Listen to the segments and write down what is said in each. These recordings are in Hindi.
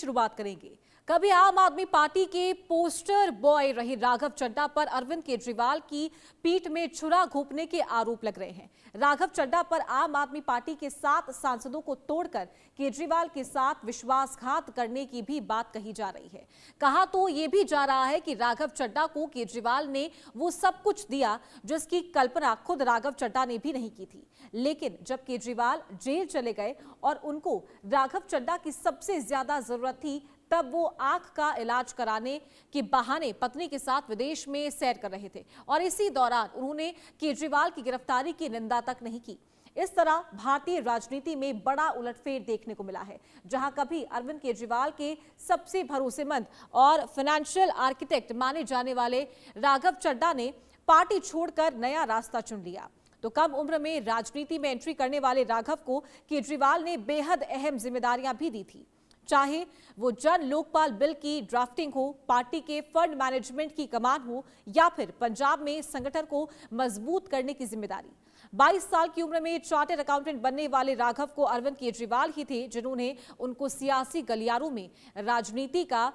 शुरुआत करेंगे। कभी आम आदमी पार्टी के पोस्टर बॉय रहे राघव चड्ढा पर अरविंद केजरीवाल की पीठ में छुरा घोंपने के आरोप लग रहे हैं। राघव चड्ढा पर आम आदमी पार्टी के 7 सांसदों को तोड़कर केजरीवाल के साथ विश्वासघात करने की भी बात कही जा रही है। कहा तो यह भी जा रहा है कि राघव चड्ढा को केजरीवाल ने वो सब कुछ दिया जिसकी कल्पना खुद राघव चड्ढा ने भी नहीं की थी। लेकिन जब केजरीवाल जेल चले गए और उनको राघव चड्ढा की सबसे ज्यादा जरूरत थी, तब वो आंख का इलाज कराने के बहाने पत्नी के साथ विदेश में सैर कर रहे थे और इसी दौरान उन्होंने केजरीवाल की गिरफ्तारी की निंदा तक नहीं की। इस तरह भारतीय राजनीति में बड़ा उलटफेर देखने को मिला है, जहां कभी अरविंद केजरीवाल के सबसे भरोसेमंद और फाइनेंशियल आर्किटेक्ट माने जाने वाले राघव चड्ढा ने पार्टी छोड़कर नया रास्ता चुन लिया, तो कम उम्र में राजनीति में एंट्री करने वाले राघव को केजरीवाल ने बेहद अहम जिम्मेदारियां भी दी थी, चाहे वो जन लोकपाल बिल की ड्राफ्टिंग हो, पार्टी के फंड मैनेजमेंट की कमान हो या फिर पंजाब में संगठन को मजबूत करने की जिम्मेदारी। 22 साल की उम्र में चार्टर्ड अकाउंटेंट बनने वाले राघव को अरविंद केजरीवाल ही थे जिन्होंने उनको सियासी गलियारों में राजनीति का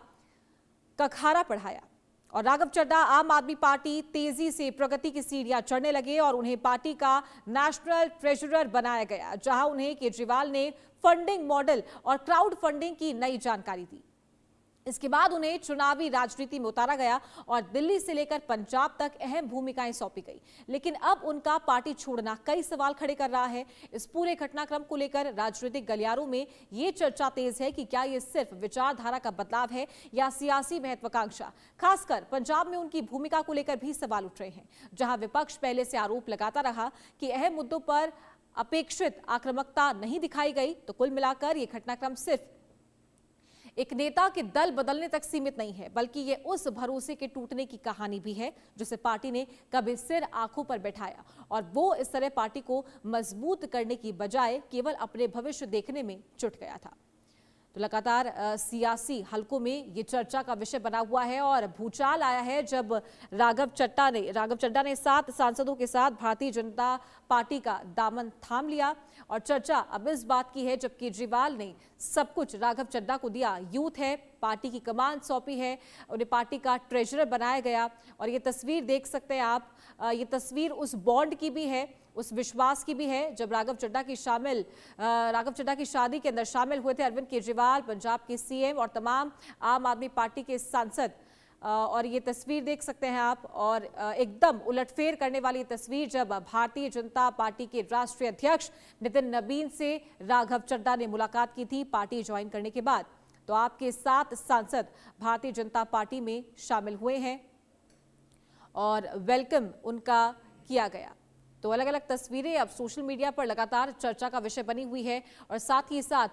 कखारा पढ़ाया और राघव चड्ढा आम आदमी पार्टी तेजी से प्रगति की सीढ़ियां चढ़ने लगे और उन्हें पार्टी का नेशनल ट्रेजरर बनाया गया, जहां उन्हें केजरीवाल ने फंडिंग मॉडल और क्राउड फंडिंग की नई जानकारी दी। इसके बाद उन्हें चुनावी राजनीति में उतारा गया और दिल्ली से लेकर पंजाब तक अहम भूमिकाएं सौंपी गई। लेकिन अब उनका पार्टी छोड़ना कई सवाल खड़े कर रहा है। इस पूरे घटनाक्रम को लेकर राजनीतिक गलियारों में यह चर्चा तेज है कि क्या यह सिर्फ विचारधारा का बदलाव है या सियासी महत्वाकांक्षा। खासकर पंजाब में उनकी भूमिका को लेकर भी सवाल उठ रहे हैं, जहां विपक्ष पहले से आरोप लगाता रहा कि अहम मुद्दों पर अपेक्षित आक्रामकता नहीं दिखाई गई। तो कुल मिलाकर यह घटनाक्रम सिर्फ एक नेता के दल बदलने तक सीमित नहीं है, बल्कि ये उस भरोसे के टूटने की कहानी भी है जिसे पार्टी ने कभी सिर आंखों पर बैठाया और वो इस तरह पार्टी को मजबूत करने की बजाय केवल अपने भविष्य देखने में जुट गया था। तो लगातार सियासी हलकों में ये चर्चा का विषय बना हुआ है और भूचाल आया है जब राघव चड्ढा ने 7 सांसदों के साथ भारतीय जनता पार्टी का दामन थाम लिया और चर्चा अब इस बात की है जब केजरीवाल ने सब कुछ राघव चड्ढा को दिया, यूथ है, पार्टी की कमान सौंपी है, उन्हें पार्टी का ट्रेजरर बनाया गया और ये तस्वीर देख सकते हैं आप, ये तस्वीर उस बॉन्ड की भी है, उस विश्वास की भी है जब राघव चड्ढा की शादी के अंदर शामिल हुए थे अरविंद केजरीवाल, पंजाब के सीएम और तमाम आम आदमी पार्टी के सांसद। और ये तस्वीर देख सकते हैं आप और एकदम उलटफेर करने वाली तस्वीर जब भारतीय जनता पार्टी के राष्ट्रीय अध्यक्ष नितिन नबीन से राघव चड्ढा ने मुलाकात की थी पार्टी ज्वाइन करने के बाद। तो आपके 7 सांसद भारतीय जनता पार्टी में शामिल हुए हैं और वेलकम उनका किया गया। तो अलग अलग तस्वीरें अब सोशल मीडिया पर लगातार चर्चा का विषय बनी हुई है और साथ ही साथ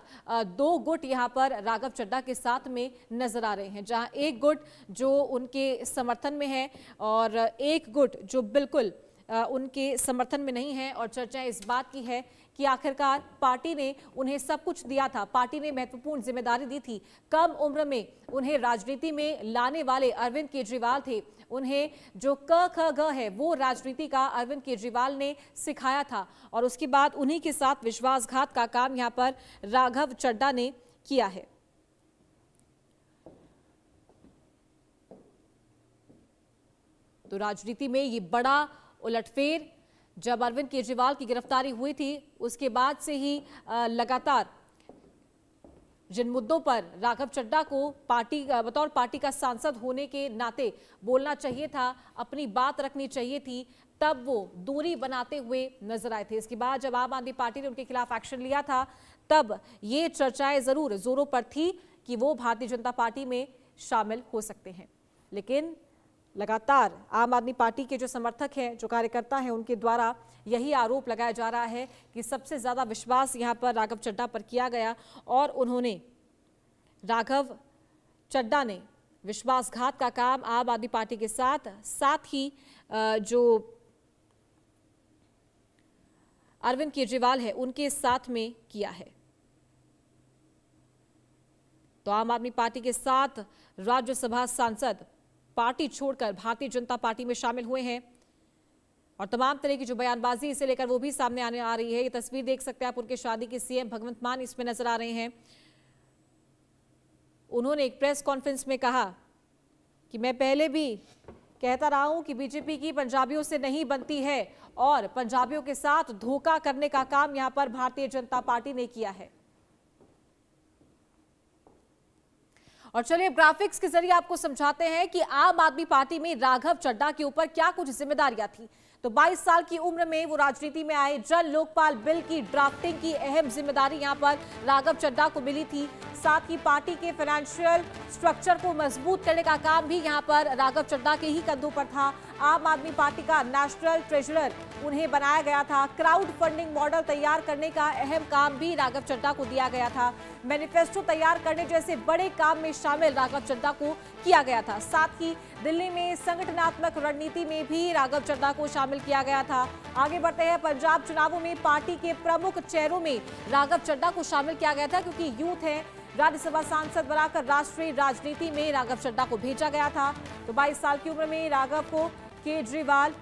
2 गुट यहां पर राघव चड्ढा के साथ में नजर आ रहे हैं, जहां एक गुट जो उनके समर्थन में है और एक गुट जो बिल्कुल उनके समर्थन में नहीं है। और चर्चा इस बात की है कि आखिरकार पार्टी ने उन्हें सब कुछ दिया था, पार्टी ने महत्वपूर्ण जिम्मेदारी दी थी, कम उम्र में उन्हें राजनीति में लाने वाले अरविंद केजरीवाल थे, उन्हें जो क ख ग है वो राजनीति का अरविंद केजरीवाल ने सिखाया था और उसके बाद उन्हीं के साथ विश्वासघात का काम यहां पर राघव चड्ढा ने किया है। तो राजनीति में ये बड़ा उलटफेर जब अरविंद केजरीवाल की गिरफ्तारी हुई थी उसके बाद से ही लगातार जिन मुद्दों पर राघव चड्ढा को बतौर पार्टी का सांसद होने के नाते बोलना चाहिए था, अपनी बात रखनी चाहिए थी, तब वो दूरी बनाते हुए नजर आए थे। इसके बाद जब आम आदमी पार्टी ने उनके खिलाफ एक्शन लिया था तब ये चर्चाएं जरूर जोरों पर थी कि वो भारतीय जनता पार्टी में शामिल हो सकते हैं। लेकिन लगातार आम आदमी पार्टी के जो समर्थक हैं, जो कार्यकर्ता हैं, उनके द्वारा यही आरोप लगाया जा रहा है कि सबसे ज्यादा विश्वास यहां पर राघव चड्ढा पर किया गया और राघव चड्ढा ने विश्वासघात का काम आम आदमी पार्टी के साथ ही जो अरविंद केजरीवाल है उनके साथ में किया है। तो आम आदमी पार्टी के 7 राज्यसभा सांसद पार्टी छोड़कर भारतीय जनता पार्टी में शामिल हुए हैं और तमाम तरह की जो बयानबाजी इसे लेकर वो भी सामने आने आ रही है। ये तस्वीर देख सकते हैं आप, उनके शादी के सीएम भगवंत मान इसमें नजर आ रहे हैं। उन्होंने एक प्रेस कॉन्फ्रेंस में कहा कि मैं पहले भी कहता रहा हूं कि बीजेपी की पंजाबियों से नहीं बनती है और पंजाबियों के साथ धोखा करने का काम यहां पर भारतीय जनता पार्टी ने किया है। और चलिए ग्राफिक्स के जरिए आपको समझाते हैं कि आम आदमी पार्टी में राघव चड्ढा के ऊपर क्या कुछ जिम्मेदारियां थी। तो 22 साल की उम्र में वो राजनीति में आए। जन लोकपाल बिल की ड्राफ्टिंग की अहम जिम्मेदारी यहां पर राघव चड्ढा को मिली थी। साथ ही पार्टी के फाइनेंशियल स्ट्रक्चर को मजबूत करने का काम भी यहां पर राघव चड्ढा के ही कंधों पर था। आम आदमी पार्टी का नेशनल ट्रेजरर उन्हें बनाया गया था। क्राउड फंडिंग मॉडल तैयार करने का अहम काम भी राघव चड्ढा को दिया गया था। मैनिफेस्टो तैयार करने जैसे बड़े काम में शामिल राघव चड्ढा को किया गया था। साथ ही दिल्ली में संगठनात्मक रणनीति में भी राघव चड्ढा को शामिल किया गया था। आगे बढ़ते हैं, पंजाब चुनावों में पार्टी के प्रमुख चेहरों में राघव चड्ढा को शामिल किया गया था क्योंकि यूथ है। राज्यसभा सांसद बनाकर राष्ट्रीय राजनीति में राघव चड्ढा को भेजा गया था। तो 22 साल की उम्र में राघव को केजरीवाल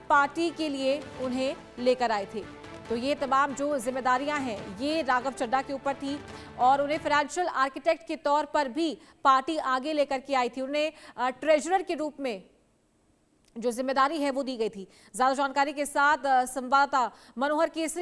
पार्टी के लिए उन्हें लेकर आए थे। तो ये तमाम जो जिम्मेदारियां हैं ये राघव चड्ढा के ऊपर थी और उन्हें फाइनेंशियल आर्किटेक्ट के तौर पर भी पार्टी आगे लेकर के आई थी। उन्हें ट्रेजरर के रूप में जो जिम्मेदारी है वो दी गई थी। ज्यादा जानकारी के साथ संवाददाता मनोहर केसरी